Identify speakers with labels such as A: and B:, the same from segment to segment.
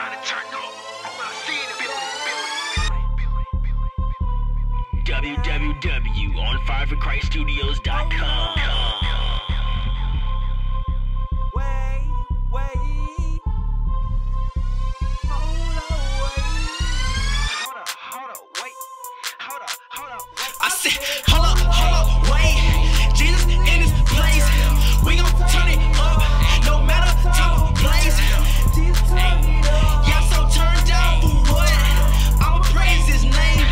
A: time to turn up. Well, see in the building.
B: www.onfireforchriststudios.com.
C: I said, hold up, wait. Jesus in this place. We gon' turn it up, no matter type of place. Y'all so turned down for what? I'ma praise his name.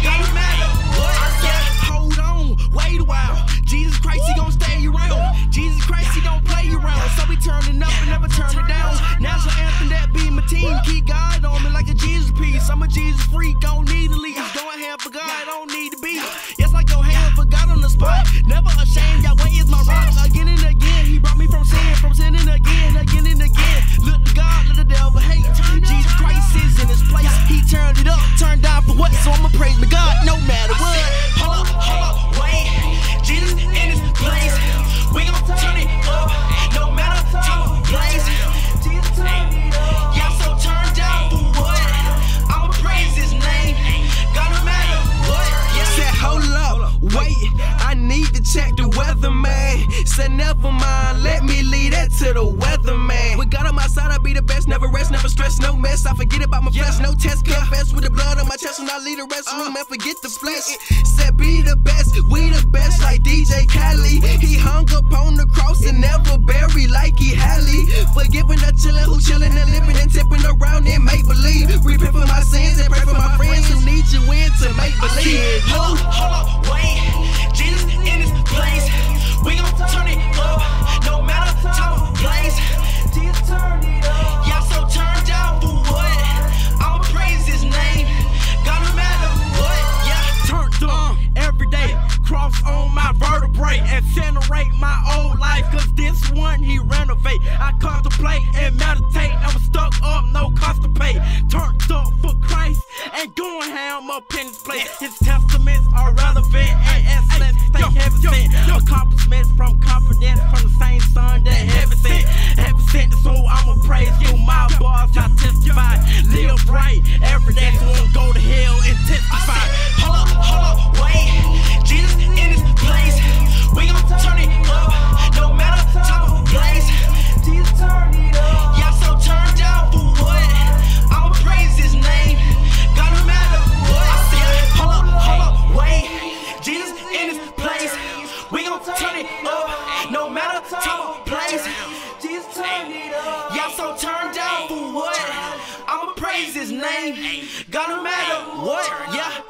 C: Don't matter what. I said, hold on, wait a while. Jesus Christ, he gon' stay around. Jesus Christ, he don't play around. So we turning up and never turn it down. National anthem, that be my team. Keep God on me like a Jesus piece. I'm a Jesus freak, don't need to leave. Going hand for God, don't need to be. Yes, like your hand for God on the spot. Never ashamed, Yahweh is my rock. Again and again, he brought me from sinning again and again. Look to God, let the devil hate. Jesus Christ is in his place. He turned it up, turned down for what? So I'ma praise my God no matter what. Hold up, wait. Jesus in his place. We gon' turn it up, no matter type of place. Y'all so turned down for what? I'ma praise his name. God no matter what. Said hold up, wait. I need to check the weather, man. Said never mind, let me leave that to the weather, man. With God on my side, I be the best. Never rest, never stress, no mess. I forget about my flesh, no test. Confess with the blood on my chest when I leave the rest room and forget the flesh. Said be the best, we the best, like DJ Khaled. He hung up on the cross and never buried like he Halley. Forgiving the chillin' who chillin' and living and tipping around in make believe. Repent for my sins and pray for my friends who need you in to make believe. Hold up, wait. Jesus in his place. We gon' turn it up, no matter type of place. Y'all so turned down for what? I'ma praise his name. God no matter what. Yeah, turned up every day. Cross on my vertebrae and generate my old life. Cause this one he renovate. I contemplate and meditate. Never stuck up, no constipate. Turned up for Christ and going ham up in his place. His testaments are relevant and excellent. Stay heavy sent. Accomplishments from confidence from the same son that heaven sent. Heaven sent, so I'ma praise you, my boss. I testify, live right every day, so I won't go to hell and testify. Hold up, wait. Jesus in his place. We gon' turn it up, no matter type of place. Y'all so turned down for what? I'ma praise his name. God no matter what. I said, hold up, wait. Jesus in his place. We gon' turn it up, no matter type of place. Y'all so turned down for what? I'ma praise his name. God no matter what, yeah.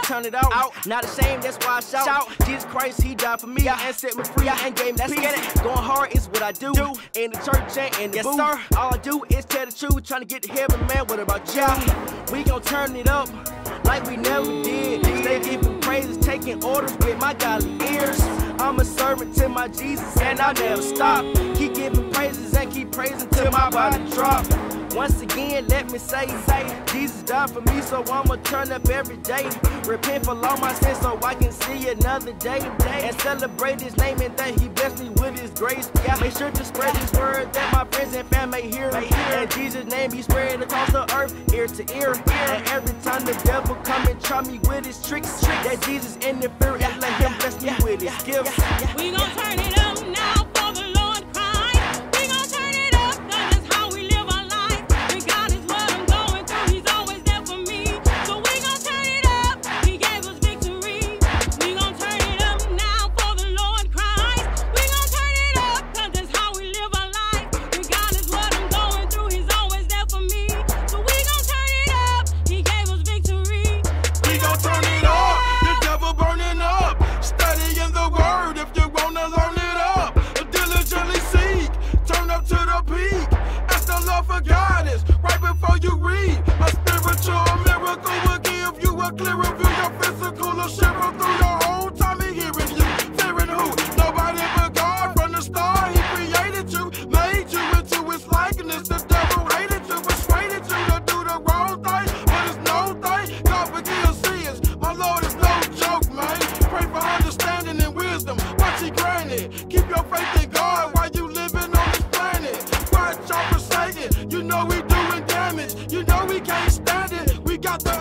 B: turn it out. Not ashamed, that's why I shout. Jesus Christ, he died for me and set me free and gave me peace. Going hard is what I do in the church and in the booth. All I do is tell the truth, trying to get to heaven, man. What about y'all? We gon' turn it up like we never did. Stay giving praises, taking orders with my godly ears. I'm a servant to my Jesus and I'll never stop. Keep giving praises and keep praising till my body drop. Once again, let me say, Jesus died for me, so I'ma turn up every day. Repent for all my sins so I can see another day. And celebrate his name and that he blessed me with his grace. Make sure to spread his word that my friends and family may hear. And Jesus' name be spread across the earth, ear to ear. And every time the devil come and try me with his tricks, that Jesus interfere and let him bless me with his gifts.
D: We gon' turn it up now for the Lord Christ. We gon' turn it up 'cause that's how we live our life. And God is what I'm going through, he's always there for me. So we gon' turn it up, he gave us victory. We gon' turn it up now for the Lord Christ. We gon' turn it up 'cause that's how we live our life. And God is what I'm going through, he's always there for me. So we gon' turn it up, he gave us victory.
E: We gon' turn it up, the devil burning up. Study in the word if you wanna learn it up. Diligently seek, turn up to the peak. Ask the Lord for guidance right before you read. A spiritual miracle will give you a clearer view. Your physical will shiver through your whole time in hearing you. Fearing who? Nobody but God. From the start, he created you, made you into his likeness. The devil hated you, persuaded you to do the wrong thing, but it's no thing. God forgives sins. My Lord is no joke, man. Pray for understanding and wisdom. Watch he granted. Keep your faith in God while you living on this planet. Watch out for Satan. You know we doing damage. You know we can't stand it. We got the